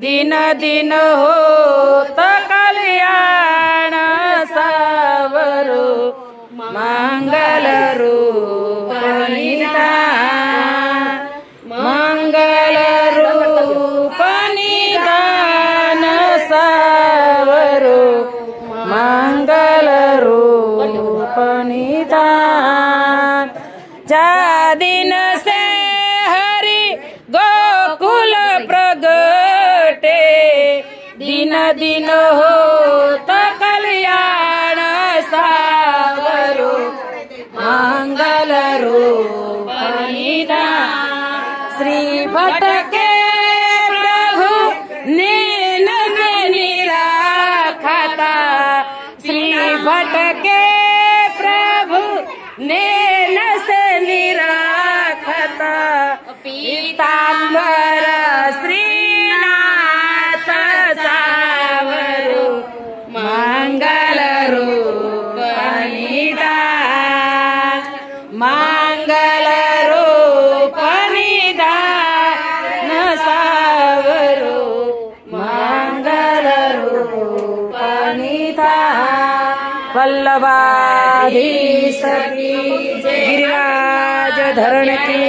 दिन दिन होत कल्याण सावरो मंगल रूप निधान मंगल रूप निधान सावरो मंगल रूप निधान। जा दिन से हरि गोकुल प्रगटे दिन दिन होत कल्याण सावरो मंगल रूप निधान। श्री भट्ट के प्रभु नैन से निराखता श्री भट्ट के प्रभु नैन से निराखता पीताम्बर श्रीनाथ सावरो मंगल रूप निधान मंगल रूप निधान सावरो मंगल रूप निधान। वल्लभाधीश की गिरिराज धरण की